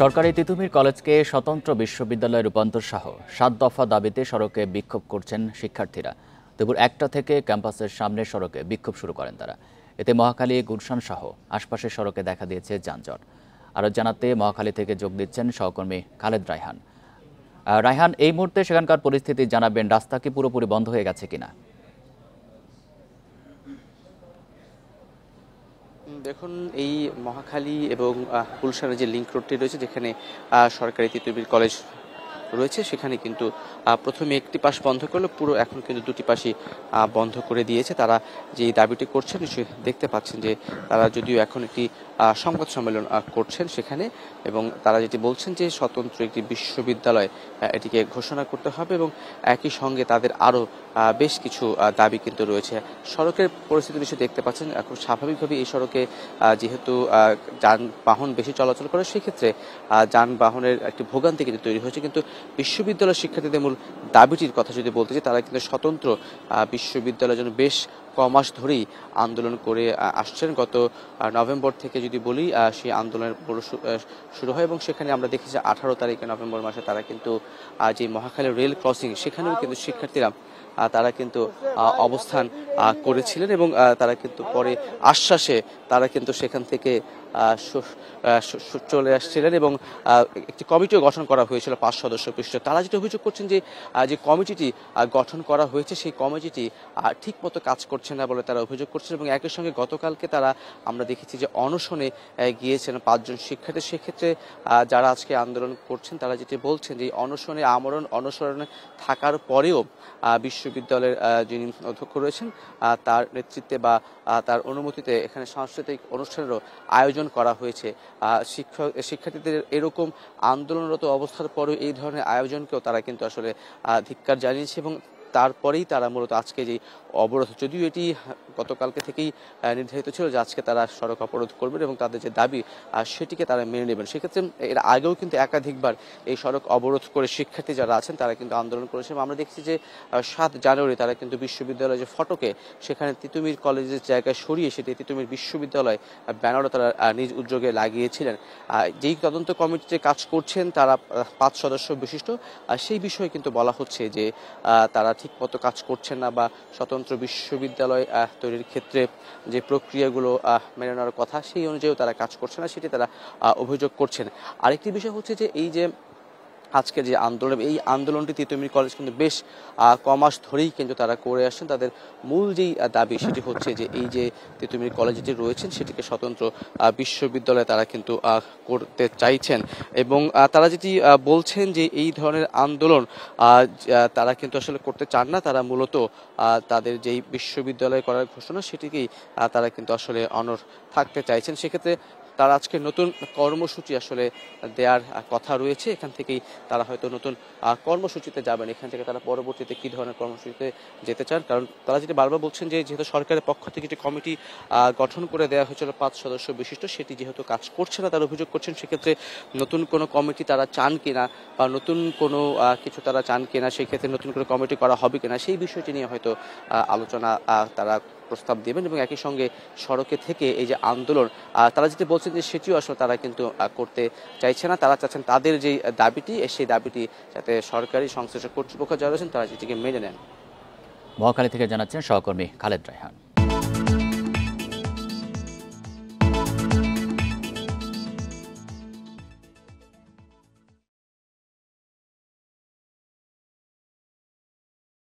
সরকারি তিতুমির কলেজকে স্বতন্ত্র বিশ্ববিদ্যালয়ে রূপান্তর সহ ৭ দফা দাবিতে সড়কে বিক্ষোভ করছেন শিক্ষার্থীরা। দুপুর ১টা থেকে ক্যাম্পাসের সামনের সড়কে বিক্ষোভ শুরু করেন তারা। এতে মহাখালী, গুলশান সহ আশপাশের সড়কে দেখা দিয়েছে যানজট। আরও জানাতে মহাখালী থেকে যোগ দিচ্ছেন সহকর্মী খালেদ রায়হান। রায়হান, এই মুহূর্তে সেখানকার পরিস্থিতি জানাবেন, রাস্তা কি পুরোপুরি বন্ধ হয়ে গেছে কিনা? দেখুন, এই মহাখালী এবং গুলশানের যে লিংক রোডটি রয়েছে, যেখানে সরকারি তিতুমির কলেজ রয়েছে, সেখানে কিন্তু প্রথমে একটি পাশ বন্ধ করলো, পুরো এখন কিন্তু দুটি পাশই বন্ধ করে দিয়েছে। তারা যে দাবিটি করছেন, দেখতে পাচ্ছেন যে তারা যদিও এখন একটি সংবাদ সম্মেলন করছেন সেখানে, এবং তারা যেটি বলছেন যে স্বতন্ত্র একটি বিশ্ববিদ্যালয় এটিকে ঘোষণা করতে হবে, এবং একই সঙ্গে তাদের আরও বেশ কিছু দাবি কিন্তু রয়েছে। সড়কের পরিস্থিতি নিশ্চয়ই দেখতে পাচ্ছেন, এখন স্বাভাবিকভাবে এই সড়কে যেহেতু যানবাহন বেশি চলাচল করে, সেক্ষেত্রে যানবাহনের একটি ভোগান্তি কিন্তু তৈরি হয়েছে। কিন্তু বিশ্ববিদ্যালয় শিক্ষার্থীদের মূল দাবিটির কথা যদি বলতে চাই, তারা কিন্তু স্বতন্ত্র বিশ্ববিদ্যালয়ের জন্য বেশ কমাস ধরেই আন্দোলন করে আসছেন। গত নভেম্বর থেকে যদি বলি, সেই আন্দোলনের শুরু হয়, এবং সেখানে আমরা দেখি যে 18 তারিখে নভেম্বর মাসে তারা কিন্তু যে মহাখালী রেল ক্রসিং, সেখানেও কিন্তু শিক্ষার্থীরা তারা কিন্তু অবস্থান করেছিলেন, এবং তারা কিন্তু পরে আশ্বাসে তারা কিন্তু সেখান থেকে চলে আসছিলেন, এবং একটি কমিটিও গঠন করা হয়েছিল 5 সদস্য বিশিষ্ট। তারা যেটা অভিযোগ করছেন যে কমিটিটি গঠন করা হয়েছে, সেই কমিটিটি ঠিক মতো কাজ করছে না বলে তারা অভিযোগ করছেন। এবং একই সঙ্গে গতকালকে তারা, আমরা দেখেছি যে অনশনে গিয়েছেন 5 জন শিক্ষার্থী। সেক্ষেত্রে যারা আজকে আন্দোলন করছেন, তারা যেটি বলছেন যে অনশনে অনশনে থাকার পরেও বিশ্ববিদ্যালয়ের যিনি অধ্যক্ষ রয়েছেন, তার নেতৃত্বে বা তার অনুমতিতে এখানে সাংস্কৃতিক অনুষ্ঠানেরও আয়োজন করা হয়েছে। শিক্ষার্থীদের এরকম আন্দোলনরত অবস্থার পরেও এই ধরনের আয়োজনকেও তারা কিন্তু আসলে ধিক্কার জানিয়েছে, এবং তারপরেই তারা মূলত আজকে যে অবরোধ, যদিও এটি গতকালকে থেকেই নির্ধারিত ছিল যে আজকে তারা সড়ক অবরোধ করবেন এবং তাদের যে দাবি সেটিকে তারা মেনে নেবেন। সেক্ষেত্রে এর আগেও কিন্তু একাধিকবার এই সড়ক অবরোধ করে শিক্ষার্থী যারা আছেন তারা কিন্তু আন্দোলন করেছেন। আমরা দেখছি যে 7 জানুয়ারি তারা কিন্তু বিশ্ববিদ্যালয়ের যে ফটকে, সেখানে তিতুমির কলেজের জায়গায় সরিয়ে সেটি তিতুমির বিশ্ববিদ্যালয় ব্যানারও তারা নিজ উদ্যোগে লাগিয়েছিলেন। যেই তদন্ত কমিটিতে কাজ করছেন তারা 5 সদস্য বিশিষ্ট, সেই বিষয়ে কিন্তু বলা হচ্ছে যে তারা ঠিক মতো কাজ করছেন না, বা স্বতন্ত্র বিশ্ববিদ্যালয় তৈরির ক্ষেত্রে যে প্রক্রিয়াগুলো মেনে নেওয়ার কথা, সেই অনুযায়ীও তারা কাজ করছে না, সেটি তারা অভিযোগ করছেন। আরেকটি বিষয় হচ্ছে যে এই যে আজকের যে আন্দোলন, এই আন্দোলনটি তিতুমির কলেজ কিন্তু বেশ কমাস ধরেই কিন্তু তারা করে আসছেন। তাদের মূল যেই দাবি সেটি হচ্ছে যে এই যে তিতুমির কলেজ যেটি রয়েছেন, সেটিকে স্বতন্ত্র বিশ্ববিদ্যালয়ে তারা কিন্তু করতে চাইছেন, এবং তারা যেটি বলছেন যে এই ধরনের আন্দোলন তারা কিন্তু আসলে করতে চান না। তারা মূলত তাদের যেই বিশ্ববিদ্যালয় করার ঘোষণা, সেটিকেই তারা কিন্তু আসলে অনড় থাকতে চাইছেন। সেক্ষেত্রে তারা আজকে নতুন কর্মসূচি আসলে দেওয়ার কথা রয়েছে। এখান থেকেই তারা হয়তো নতুন কর্মসূচিতে যাবেন। এখান থেকে তারা পরবর্তীতে কী ধরনের কর্মসূচিতে যেতে চান, কারণ তারা যেটা বারবার বলছেন যে যেহেতু সরকারের পক্ষ থেকে একটি কমিটি গঠন করে দেওয়া হয়েছিল 5 সদস্য বিশিষ্ট, সেটি যেহেতু কাজ করছে না, তারা অভিযোগ করছেন। সেক্ষেত্রে নতুন কোনো কমিটি তারা চান কিনা, বা নতুন কোনো কিছু তারা চান কিনা, সেক্ষেত্রে নতুন করে কমিটি করা হবে কিনা, সেই বিষয়টি নিয়ে হয়তো আলোচনা তারা প্রস্তাব দেবেন। এবং একই সঙ্গে সড়কে থেকে এই যে আন্দোলন, তারা যেটি বলছেন যে সেটিও আসলে তারা কিন্তু করতে চাইছে না। তারা চাচ্ছেন তাদের যে দাবিটি, সেই দাবিটি যাতে সরকারি সংশ্লিষ্ট কর্তৃপক্ষ যারা রয়েছেন তারা যেটিকে মেনে নেন। মহাখালী থেকে জানাচ্ছেন সহকর্মী খালেদ রায়হান।